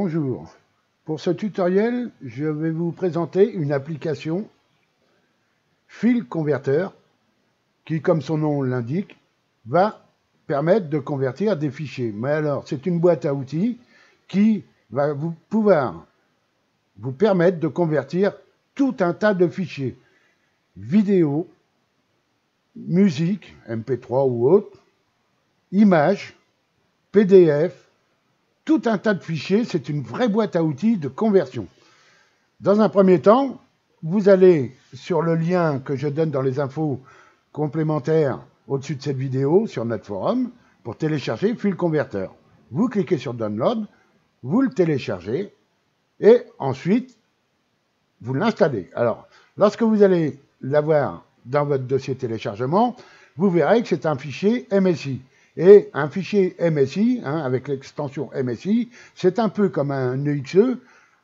Bonjour. Pour ce tutoriel, je vais vous présenter une application File Converter qui, comme son nom l'indique, va permettre de convertir des fichiers. Mais alors, c'est une boîte à outils qui va pouvoir vous permettre de convertir tout un tas de fichiers. Vidéo, musique, MP3 ou autre, images, PDF, tout un tas de fichiers. C'est une vraie boîte à outils de conversion. Dans un premier temps, vous allez sur le lien que je donne dans les infos complémentaires au-dessus de cette vidéo sur notre forum pour télécharger File Converter. Vous cliquez sur Download, vous le téléchargez et ensuite vous l'installez. Alors, lorsque vous allez l'avoir dans votre dossier téléchargement, vous verrez que c'est un fichier MSI. Et un fichier MSI, avec l'extension MSI, c'est un peu comme un EXE,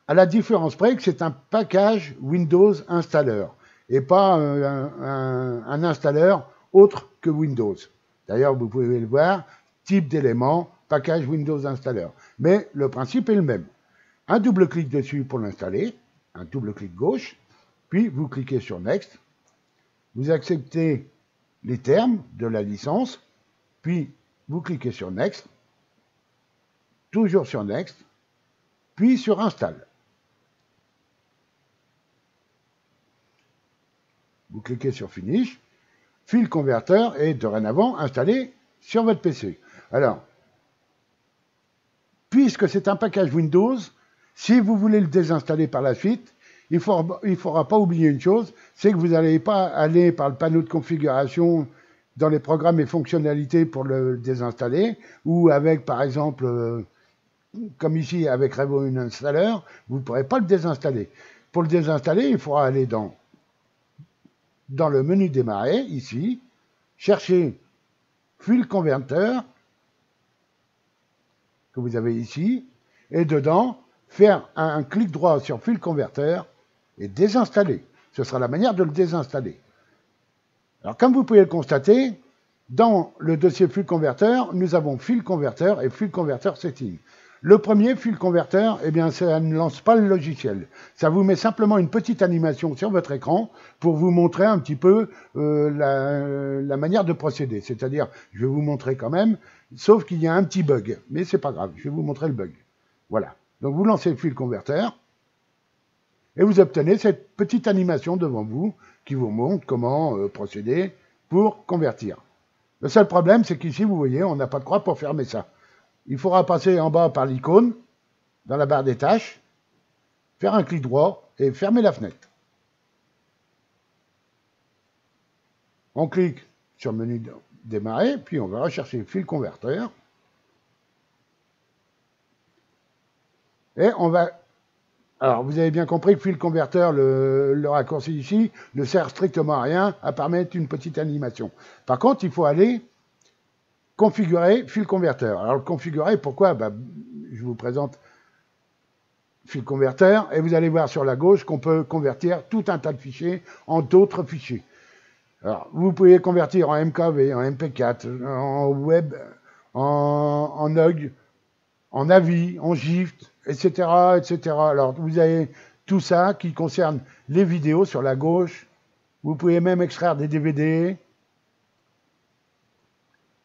à la différence près que c'est un package Windows installeur, et pas un installeur autre que Windows. D'ailleurs, vous pouvez le voir, type d'élément, package Windows installeur. Mais le principe est le même. Un double clic dessus pour l'installer, un double clic gauche, puis vous cliquez sur Next, vous acceptez les termes de la licence, puis vous cliquez sur Next, toujours sur Next, puis sur Install. Vous cliquez sur Finish, File Converter est dorénavant installé sur votre PC. Alors, puisque c'est un package Windows, si vous voulez le désinstaller par la suite, il ne faudra pas oublier une chose, c'est que vous n'allez pas aller par le panneau de configuration dans les programmes et fonctionnalités pour le désinstaller, ou avec, par exemple, comme ici avec Revo Installer, vous ne pourrez pas le désinstaller. Pour le désinstaller, il faudra aller dans le menu démarrer, ici, chercher File Converter, que vous avez ici, et dedans, faire un clic droit sur File Converter et désinstaller. Ce sera la manière de le désinstaller. Alors, comme vous pouvez le constater, dans le dossier File Converter, nous avons File Converter et File Converter Setting. Le premier, File Converter, eh bien, ça ne lance pas le logiciel. Ça vous met simplement une petite animation sur votre écran pour vous montrer un petit peu la manière de procéder. C'est-à-dire, je vais vous montrer quand même, sauf qu'il y a un petit bug. Mais c'est pas grave, je vais vous montrer le bug. Voilà. Donc, vous lancez File Converter et vous obtenez cette petite animation devant vous qui vous montre comment procéder pour convertir. Le seul problème, c'est qu'ici, vous voyez, on n'a pas de croix pour fermer ça. Il faudra passer en bas par l'icône, dans la barre des tâches, faire un clic droit et fermer la fenêtre. On clique sur le menu démarrer, puis on va rechercher File Converter. Et on va... Alors, vous avez bien compris que File Converter, le raccourci ici, ne sert strictement à rien, à part mettre une petite animation. Par contre, il faut aller configurer File Converter. Alors, le configurer, pourquoi? Je vous présente File Converter, et vous allez voir sur la gauche qu'on peut convertir tout un tas de fichiers en d'autres fichiers. Alors, vous pouvez convertir en MKV, en MP4, en web, en OGG, en AVI, en GIF, etc., etc. Alors, vous avez tout ça qui concerne les vidéos sur la gauche. Vous pouvez même extraire des DVD,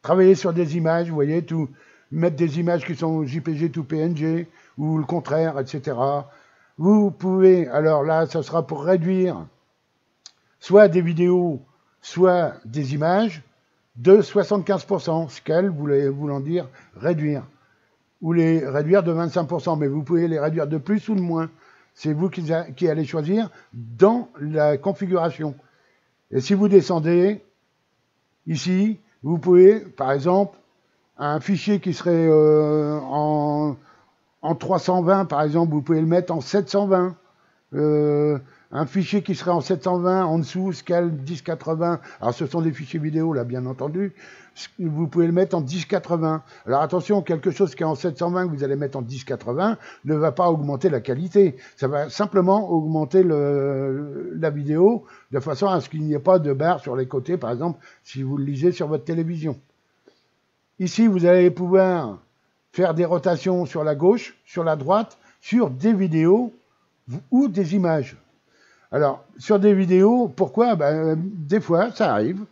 travailler sur des images, vous voyez, mettre des images qui sont JPG to PNG, ou le contraire, etc. Vous pouvez, alors là, ça sera pour réduire soit des vidéos, soit des images, de 75%, scale, voulant dire réduire. Ou les réduire de 25%, mais vous pouvez les réduire de plus ou de moins. C'est vous qui allez choisir dans la configuration. Et si vous descendez, ici, vous pouvez, par exemple, un fichier qui serait en 320, par exemple, vous pouvez le mettre en 720. Un fichier qui serait en 720, en dessous, scale 1080. Alors, ce sont des fichiers vidéo, là, bien entendu. Vous pouvez le mettre en 1080. Alors, attention, quelque chose qui est en 720 que vous allez mettre en 1080 ne va pas augmenter la qualité. Ça va simplement augmenter la vidéo de façon à ce qu'il n'y ait pas de barre sur les côtés, par exemple, si vous le lisez sur votre télévision. Ici, vous allez pouvoir faire des rotations sur la gauche, sur la droite, sur des vidéos ou des images. Alors, sur des vidéos, pourquoi? Des fois, ça arrive.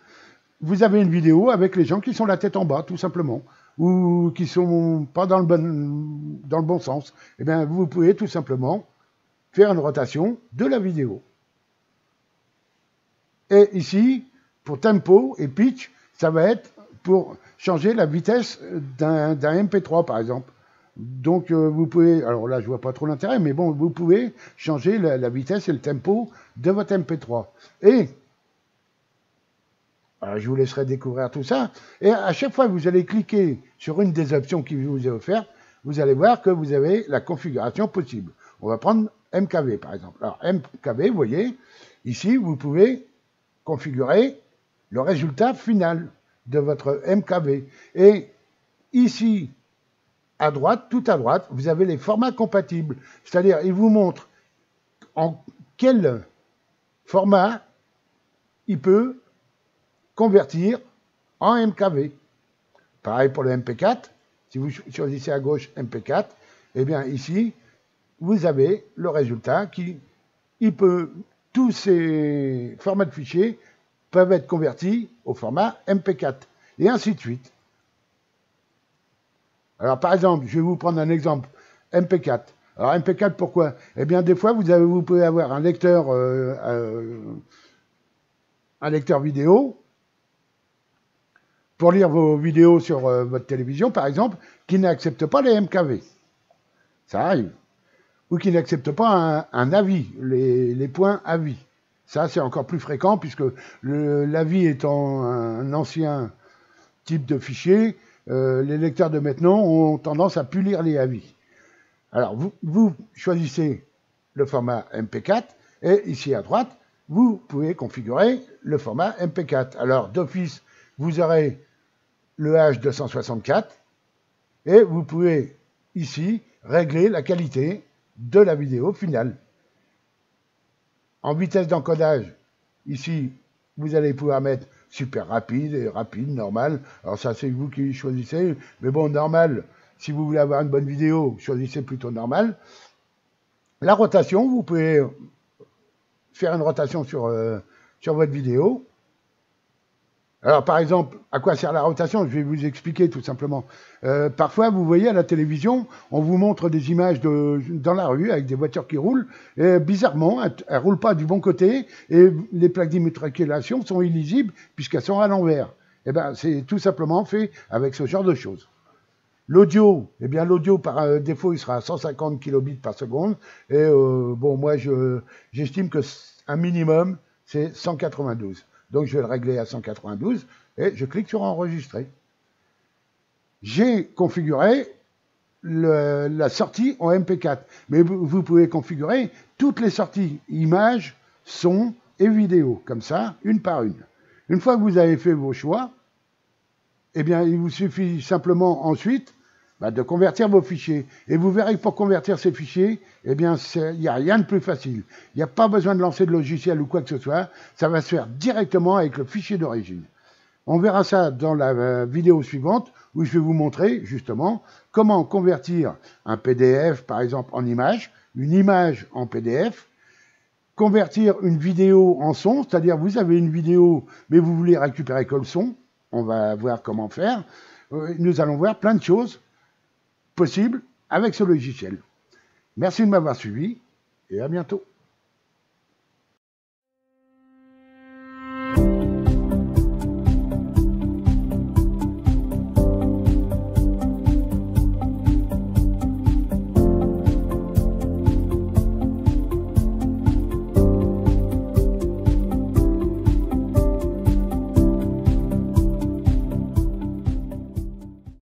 Vous avez une vidéo avec les gens qui sont la tête en bas, tout simplement, ou qui sont pas dans le bon sens. Eh bien, vous pouvez tout simplement faire une rotation de la vidéo. Et ici, pour tempo et pitch, ça va être pour changer la vitesse d'un MP3, par exemple. Donc, vous pouvez, alors là, je vois pas trop l'intérêt, mais bon, vous pouvez changer la vitesse et le tempo de votre MP3. Et, alors, je vous laisserai découvrir tout ça. Et à chaque fois que vous allez cliquer sur une des options qui vous est offerte, vous allez voir que vous avez la configuration possible. On va prendre MKV, par exemple. Alors, MKV, vous voyez, ici, vous pouvez configurer le résultat final de votre MKV. Et ici, à droite, tout à droite, vous avez les formats compatibles. C'est-à-dire, il vous montre en quel format il peut convertir en MKV. Pareil pour le MP4. Si vous choisissez à gauche MP4, eh bien ici, vous avez le résultat tous ces formats de fichiers peuvent être convertis au format MP4, et ainsi de suite. Alors, par exemple, je vais vous prendre un exemple, MP4. Alors, MP4, pourquoi? Eh bien, des fois, vous pouvez avoir un lecteur vidéo pour lire vos vidéos sur votre télévision, par exemple, qui n'accepte pas les MKV. Ça arrive. Ou qui n'accepte pas un avis, les points avis. Ça, c'est encore plus fréquent, puisque l'avis étant un ancien type de fichier, les lecteurs de maintenant ont tendance à plus lire les avis. Alors, vous choisissez le format MP4, et ici à droite, vous pouvez configurer le format MP4. Alors, d'office, vous aurez le H264, et vous pouvez ici régler la qualité de la vidéo finale. En vitesse d'encodage, ici, vous allez pouvoir mettre super rapide et rapide, normal. Alors ça, c'est vous qui choisissez. Mais bon, normal, si vous voulez avoir une bonne vidéo, choisissez plutôt normal. La rotation, vous pouvez faire une rotation sur votre vidéo. Alors, par exemple, à quoi sert la rotation? Je vais vous expliquer tout simplement. Parfois, vous voyez à la télévision, on vous montre des images dans la rue avec des voitures qui roulent. Et bizarrement, elles ne roulent pas du bon côté et les plaques d'immatriculation sont illisibles puisqu'elles sont à l'envers. Eh bien, c'est tout simplement fait avec ce genre de choses. L'audio, eh bien, l'audio par défaut, il sera à 150 kilobits par seconde. Et bon, moi, j'estime que un minimum, c'est 192. Donc, je vais le régler à 192 et je clique sur enregistrer. J'ai configuré la sortie en MP4. Mais vous pouvez configurer toutes les sorties images, son et vidéo, comme ça, une par une. Une fois que vous avez fait vos choix, eh bien, il vous suffit simplement ensuite de convertir vos fichiers. Et vous verrez que pour convertir ces fichiers, eh bien, il n'y a rien de plus facile. Il n'y a pas besoin de lancer de logiciel ou quoi que ce soit. Ça va se faire directement avec le fichier d'origine. On verra ça dans la vidéo suivante où je vais vous montrer justement comment convertir un PDF, par exemple, en image, une image en PDF, convertir une vidéo en son, c'est-à-dire vous avez une vidéo mais vous voulez récupérer que le son. On va voir comment faire. Nous allons voir plein de choses possibles avec ce logiciel. Merci de m'avoir suivi et à bientôt.